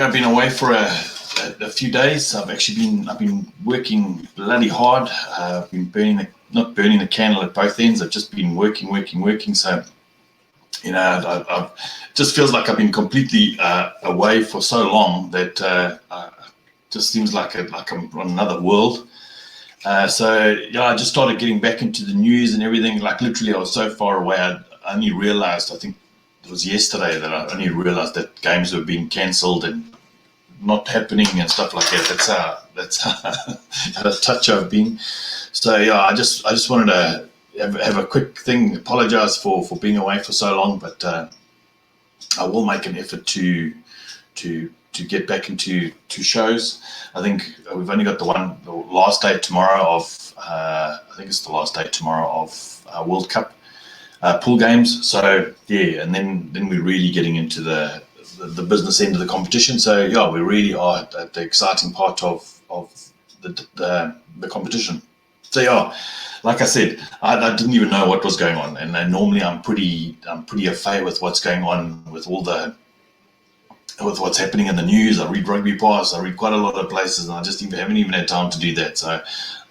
I've been away for a few days. I've been working bloody hard. I've been not burning the candle at both ends. I've just been working. So I've just feels like I've been completely away for so long that just seems like I'm on another world. I just started getting back into the news and everything. Like literally, I was so far away. I only realized, I think it was yesterday, that I only realized that games were being cancelled and not happening and stuff like that. That's how touch I've been. So yeah, I just wanted to have a quick thing. Apologize for being away for so long, but I will make an effort to get back into shows. I think we've only got the last day tomorrow of World Cup pool games. So yeah, and then we're really getting into the business end of the competition. So yeah, we really are at the exciting part of the competition. So yeah, like I said, I didn't even know what was going on, and normally I'm pretty au fait with what's going on with what's happening in the news. I read Rugby Pass, I read quite a lot of places, and I just haven't even had time to do that. So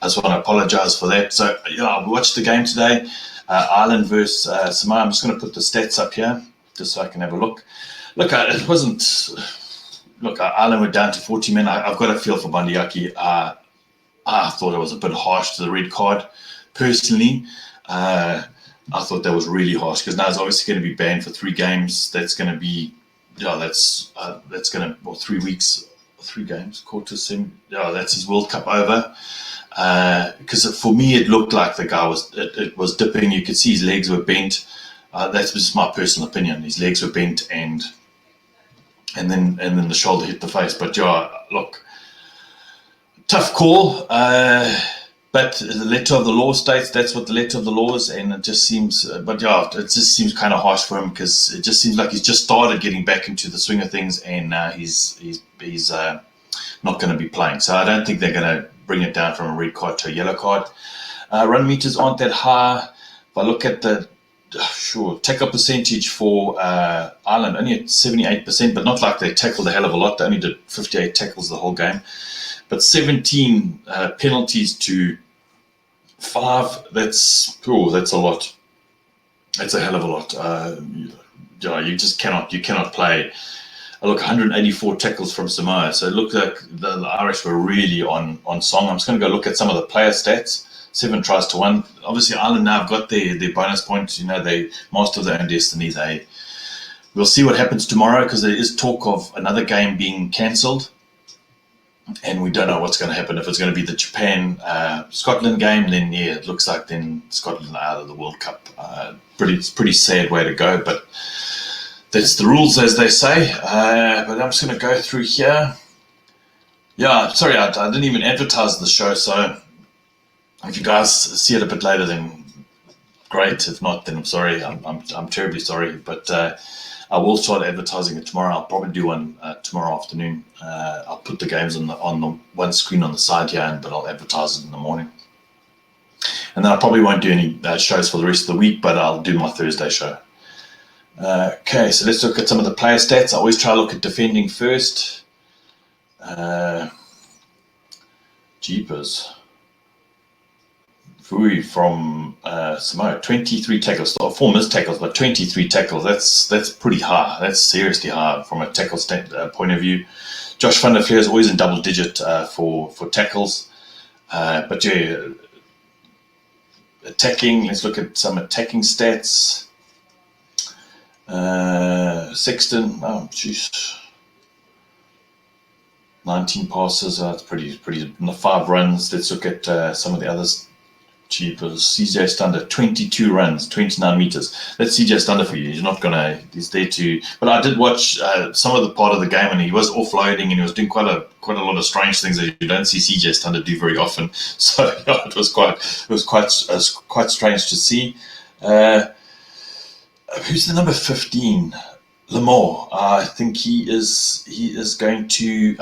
I just want to apologise for that. So yeah, I watched the game today, Ireland versus Samoa. I'm just going to put the stats up here just so I can have a look. Look, it wasn't. Look, Ireland were down to 40 men. I've got a feel for Bandiaki. I thought it was a bit harsh to the red card. Personally, I thought that was really harsh because now it's obviously going to be banned for 3 games. That's going to be, that's going to 3 weeks, 3 games, quarter sim. Yeah, that's his World Cup over. Because for me, it looked like the guy was dipping. You could see his legs were bent. That's just my personal opinion. His legs were bent, and then the shoulder hit the face. But yeah, look, tough call. But the letter of the law states that's what the letter of the law is, and it just seems. But yeah, it just seems kind of harsh for him because it just seems like he's just started getting back into the swing of things, and he's not going to be playing. So I don't think they're going to bring it down from a red card to a yellow card. Run meters aren't that high. If I look at the tackle percentage for Ireland, only at 78%, but not like they tackled a hell of a lot. They only did 58 tackles the whole game. But 17 penalties to 5, that's a lot. That's a hell of a lot. You just cannot play. Look, 184 tackles from Samoa. So it looked like the Irish were really on song. I'm just going to go look at some of the player stats. 7 tries to 1. Obviously, Ireland now have got their bonus points. They master their own destiny. We'll see what happens tomorrow because there is talk of another game being cancelled. And we don't know what's going to happen. If it's going to be the Japan-Scotland game, then yeah, it looks like then Scotland are out of the World Cup. Pretty sad way to go, but that's the rules, as they say. But I'm just going to go through here. Yeah, sorry, I didn't even advertise the show, so if you guys see it a bit later, then great. If not, then I'm sorry. I'm terribly sorry, but I will start advertising it tomorrow. I'll probably do one tomorrow afternoon. I'll put the games on the one screen on the side here, but I'll advertise it in the morning. And then I probably won't do any shows for the rest of the week, but I'll do my Thursday show. Okay, so let's look at some of the player stats. I always try to look at defending first. Jeepers. Fui from Samoa, 23 tackles, 4 missed tackles, but 23 tackles. That's pretty high. That's seriously high from a tackle point of view. Josh van der Fleer is always in double digit for tackles. But yeah, attacking. Let's look at some attacking stats. Sexton, 19 passes. That's pretty. 5 runs. Let's look at some of the others. Cheapers. CJ Stander, 22 runs, 29 meters. That's CJ Stander for you. He's there to. But I did watch some of the part of the game, and he was offloading, and he was doing quite a lot of strange things that you don't see CJ Stander do very often. So yeah, it was quite strange to see. Who's the number 15? Lamar. I think he's going to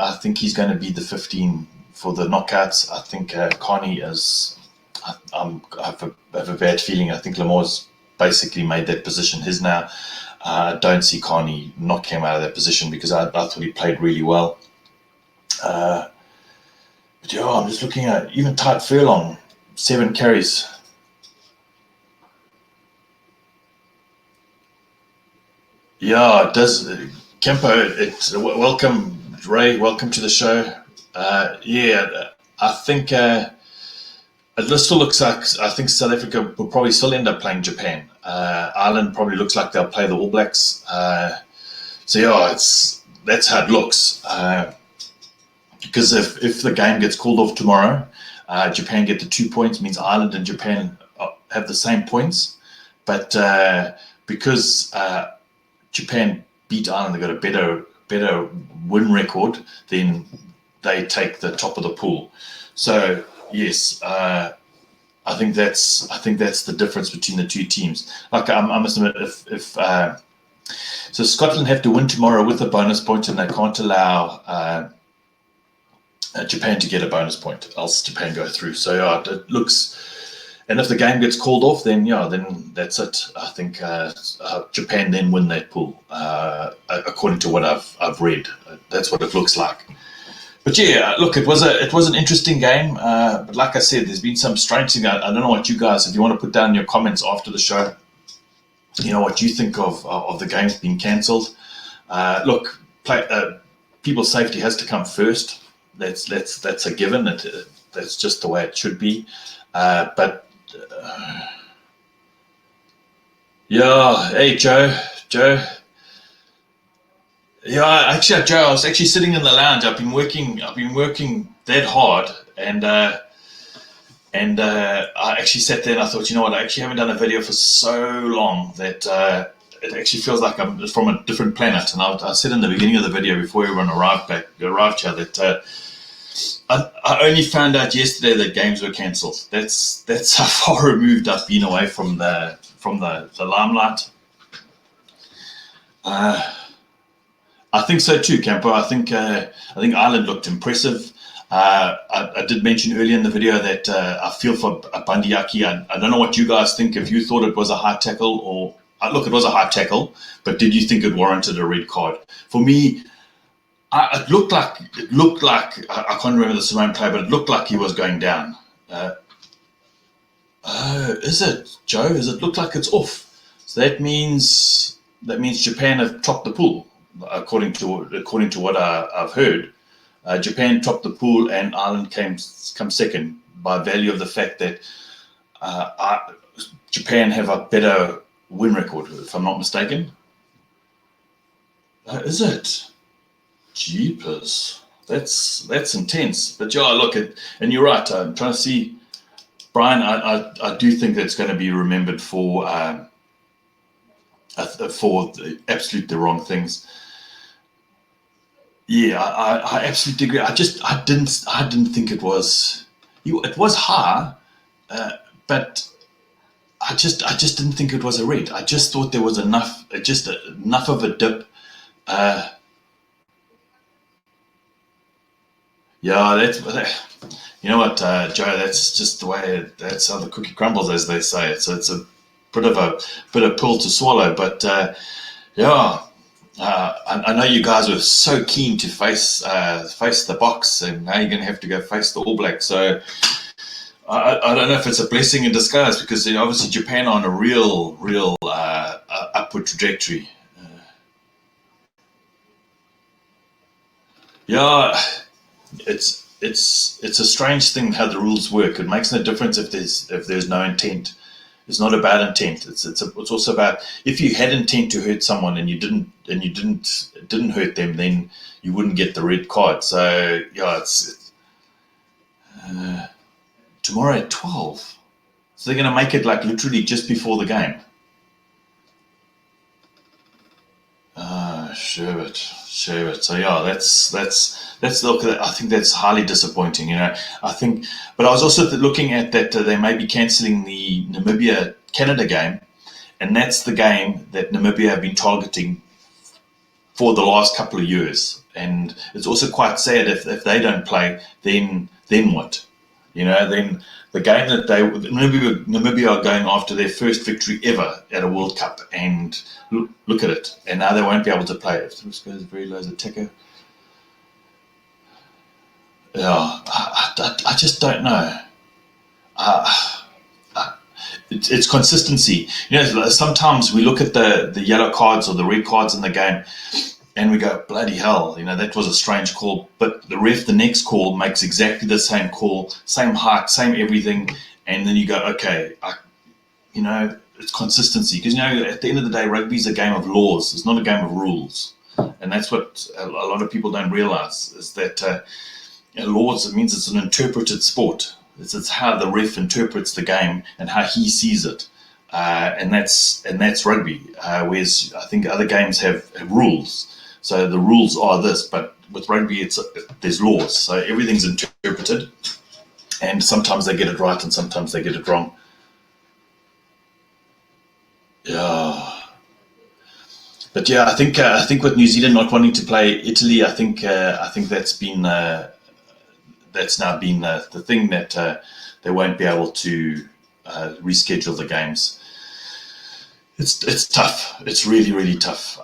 be the 15 for the knockouts. I think Carney is. I have a bad feeling. I think Lamar's basically made that position his now. Don't see Carney knock him out of that position because I thought he played really well. But yeah, I'm just looking at even Tide Furlong, 7 carries. Yeah, it does. Kempo, welcome, Ray. Welcome to the show. I think it still looks like I think South Africa will probably still end up playing Japan. Ireland probably looks like they'll play the All Blacks. So yeah, that's how it looks. Because if the game gets called off tomorrow, Japan get the 2 points, means Ireland and Japan have the same points. But because Japan beat Ireland, they got a better win record, then they take the top of the pool. So yes, I think that's the difference between the two teams. Like I must admit, so Scotland have to win tomorrow with a bonus point, and they can't allow Japan to get a bonus point, else Japan go through. So yeah, it looks. And if the game gets called off, then that's it. I think Japan then win that pool, according to what I've read. That's what it looks like. But yeah, look, it was an interesting game. But like I said, there's been some strange thing. I don't know what you guys, if you want to put down your comments after the show, what you think of the games being cancelled. Look, people's safety has to come first. That's a given. That's just the way it should be. But yeah, hey Joe. Yeah, Joe, I was actually sitting in the lounge. I've been working that hard, and I actually sat there and I thought, you know what, I actually haven't done a video for so long that it actually feels like I'm from a different planet. And I said in the beginning of the video before everyone arrived here that I only found out yesterday that games were cancelled. That's how far removed I've been away from the limelight. I think so too, Campo. I think Ireland looked impressive. I did mention earlier in the video that I feel for Bandiaki. I don't know what you guys think. If you thought it was a high tackle, or look, it was a high tackle, but did you think it warranted a red card? For me, it looked like I can't remember the Samoan play, but it looked like he was going down. Is it, Joe? Does it look like it's off? So that means Japan have topped the pool, according to what I've heard. Japan topped the pool, and Ireland come second by value of the fact that Japan have a better win record, if I'm not mistaken. Is it? Jeepers, that's intense. But yeah, look, and you're right. I'm trying to see, Brian. I do think that's going to be remembered for absolutely the wrong things. Yeah, I absolutely agree. I didn't think it was. It was high, but I just didn't think it was a red. I just thought there was enough of a dip. Yeah, you know what, Joe. That's just the way. That's how the cookie crumbles, as they say. So it's a bit of pill to swallow. But yeah, I know you guys were so keen to face the Boks, and now you're going to have to go face the All Blacks. So I don't know if it's a blessing in disguise, because obviously Japan are on a real upward trajectory. Yeah. It's a strange thing how the rules work. It makes no difference if there's no intent. It's not about intent. It's also about, if you had intent to hurt someone and you didn't hurt them, then you wouldn't get the red card. So yeah, it's tomorrow at 12. So they're going to make it like literally just before the game. Sure. So yeah, that's look. I think that's highly disappointing. I think, but I was also looking at that they may be cancelling the Namibia-Canada game, and that's the game that Namibia have been targeting for the last couple of years. And it's also quite sad if they don't play, then what? Then the game that Namibia are going after their first victory ever at a World Cup, and look at it, and now they won't be able to play. If the risk goes very low as a ticker. Yeah, I just don't know. It's consistency. Sometimes we look at the yellow cards or the red cards in the game, and we go, bloody hell, that was a strange call. But the ref, the next call, makes exactly the same call, same height, same everything. And then you go, okay, it's consistency. Because, at the end of the day, rugby is a game of laws. It's not a game of rules. And that's what a lot of people don't realize, is that laws, it means it's an interpreted sport. It's how the ref interprets the game and how he sees it. And that's rugby. Whereas I think other games have rules. So the rules are this, but with rugby, there's laws. So everything's interpreted, and sometimes they get it right, and sometimes they get it wrong. Yeah, but yeah, I think with New Zealand not wanting to play Italy, I think that's now been the thing that they won't be able to reschedule the games. It's tough. It's really, really tough.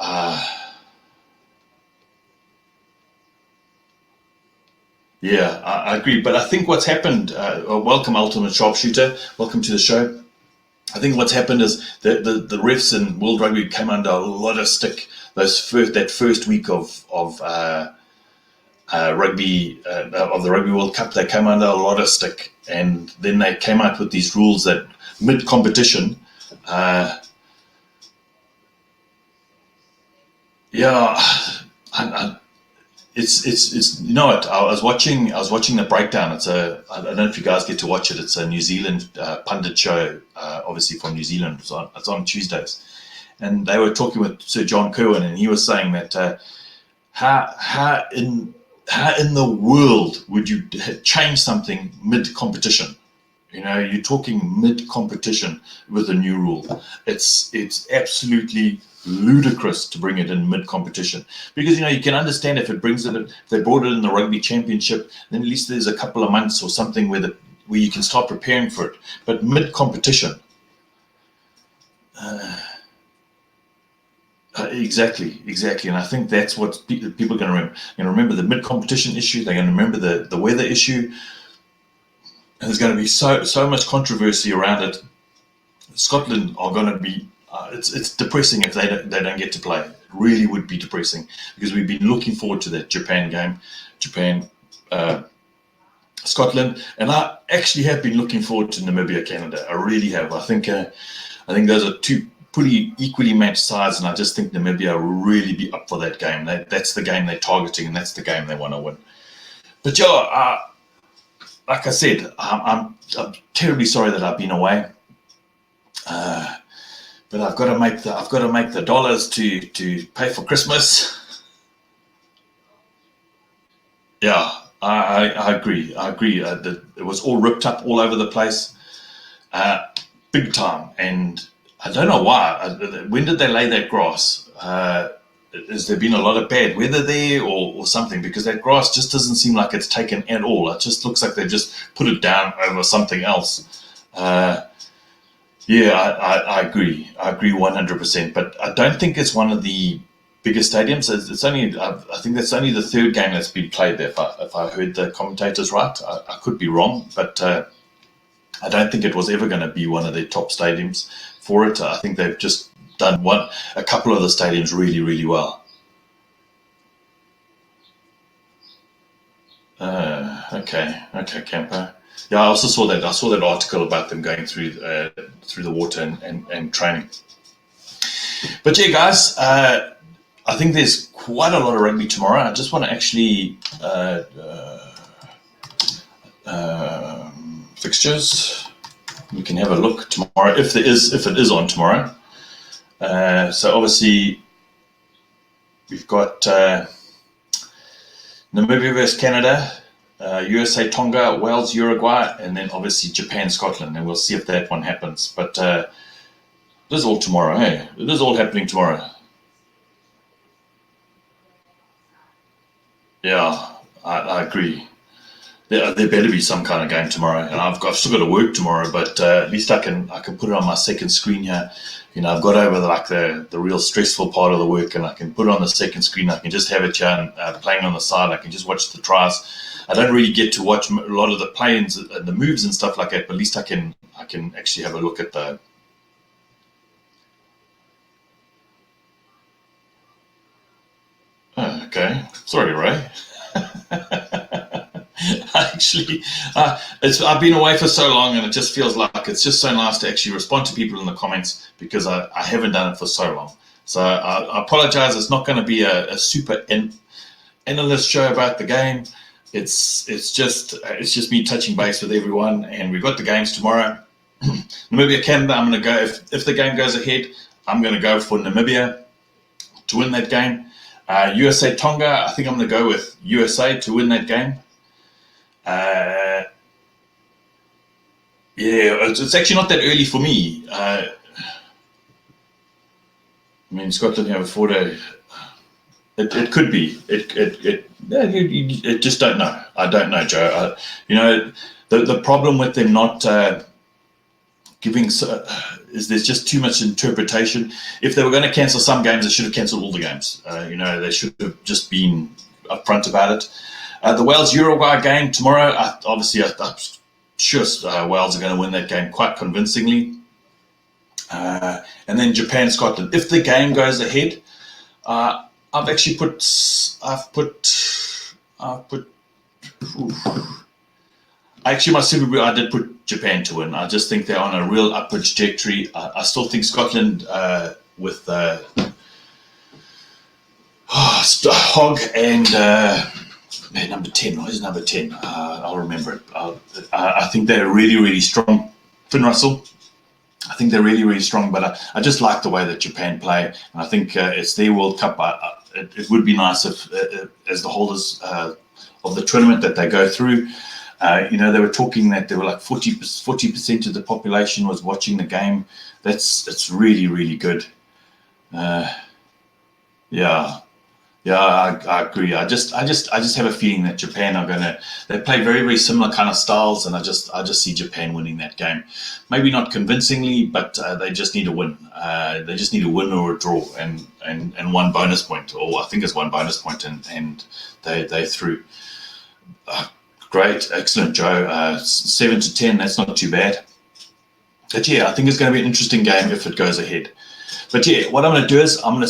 Yeah, I agree. But I think what's happened, welcome Ultimate Sharpshooter, welcome to the show. I think what's happened is the refs in World Rugby came under a lot of stick that first week of rugby of the Rugby World Cup. They came under a lot of stick, and then they came out with these rules that mid competition. Yeah, it's what I was watching the breakdown. I don't know if you guys get to watch it. It's a New Zealand pundit show, obviously from New Zealand. It's on Tuesdays, and they were talking with Sir John Kerwin, and he was saying that how in the world would you change something mid competition? You're talking mid competition with a new rule. It's absolutely ludicrous to bring it in mid competition, because you can understand if it brings it. If they brought it in the rugby championship, then at least there's a couple of months or something where you can start preparing for it. But mid competition, exactly, and I think that's what people are going to remember. The mid competition issue. They're going to remember the weather issue. And there's going to be so much controversy around it. Scotland are going to be. It's depressing if they don't get to play. It really would be depressing, because we've been looking forward to that Japan game, Scotland, and I actually have been looking forward to Namibia, Canada. I really have. I think those are two pretty equally matched sides, and I just think Namibia will really be up for that game. That's the game they're targeting, and that's the game they want to win. But yeah. Like I said, I'm terribly sorry that I've been away, but I've got to make the dollars to pay for Christmas. Yeah, I agree. It was all ripped up all over the place, big time, and I don't know why. When did they lay that grass? Has there been a lot of bad weather there or something? Because that grass just doesn't seem like it's taken at all. It just looks like they've just put it down over something else. Yeah, I agree. I agree 100%. But I don't think it's one of the biggest stadiums. It's only, I think that's only the third game that's been played there. If I heard the commentators right, I could be wrong, but I don't think it was ever going to be one of their top stadiums for it. I think they've just done a couple of the stadiums really, really well. Okay, Campo. Yeah, I also saw that. I saw that article about them going through the water and training. But yeah, guys, I think there's quite a lot of rugby tomorrow. I just want to actually fixtures. We can have a look tomorrow if it is on tomorrow. So obviously we've got Namibia versus Canada, USA, Tonga, Wales, Uruguay, and then obviously Japan, Scotland, and we'll see if that one happens. But it is all tomorrow, hey? It is all happening tomorrow. Yeah, I agree. there better be some kind of game tomorrow, and I've still got to work tomorrow, but at least I can put it on my second screen here. I've got over the real stressful part of the work, and I can put it on the second screen. I can just have it here and playing on the side. I can just watch the tries. I don't really get to watch a lot of the plays and the moves and stuff like that, but at least I can actually have a look at the. Oh, okay, sorry, Ray. Actually, I've been away for so long, and it just feels like it's just so nice to actually respond to people in the comments, because I haven't done it for so long. So I apologize. It's not going to be a super analyst show about the game. It's just me touching base with everyone, and we've got the games tomorrow. Namibia, Canada. I'm going to go if the game goes ahead. I'm going to go for Namibia to win that game. USA Tonga. I think I'm going to go with USA to win that game. It's actually not that early for me. I mean, Scotland have a 4-day. It could be. It just don't know. I don't know, Joe. The problem with them not giving is there's just too much interpretation. If they were going to cancel some games, they should have cancelled all the games. They should have just been upfront about it. The Wales-Uruguay game tomorrow, I'm sure Wales are going to win that game quite convincingly. And then Japan-Scotland. If the game goes ahead, I've actually put. Actually, my Super Bowl, I did put Japan to win. I just think they're on a real upward trajectory. I still think Scotland with Hogg and number 10. What is number 10? I'll remember it. I think they're really, really strong. Finn Russell. I think they're really, really strong, but I just like the way that Japan play. And I think it's their World Cup. It would be nice if, as the holders of the tournament that they go through, they were talking that there were like 40% of the population was watching the game. It's really, really good. I agree. I just have a feeling that Japan they play very, very similar kind of styles, and I just see Japan winning that game. Maybe not convincingly, but they just need a win. They just need a win or a draw, and one bonus point, or I think it's one bonus point, and they through. Great, excellent, Joe. 7-10. That's not too bad. But yeah, I think it's going to be an interesting game if it goes ahead. But yeah, what I'm going to do is I'm going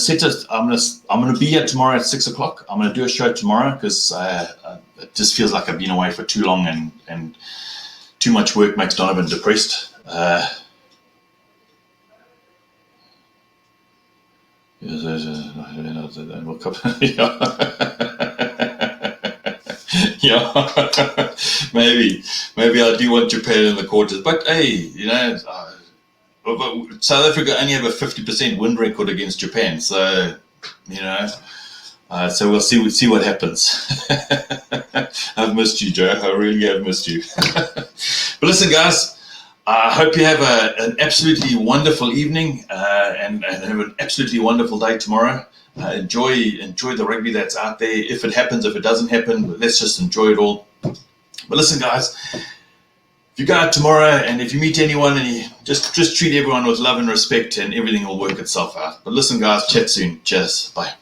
to be here tomorrow at 6 o'clock. I'm going to do a show tomorrow because it just feels like I've been away for too long, and too much work makes Donovan depressed. Yeah, maybe I do want Japan in the quarters, but hey, South Africa only have a 50% win record against Japan, so so we'll see what happens. I've missed you, Joe. I really have missed you. But listen, guys, I hope you have an absolutely wonderful evening and have an absolutely wonderful day tomorrow. Enjoy the rugby that's out there. If it happens, if it doesn't happen, let's just enjoy it all. But listen, guys, if you go out tomorrow and if you meet anyone, and you just treat everyone with love and respect, and everything will work itself out. But listen, guys, chat soon. Cheers. Bye.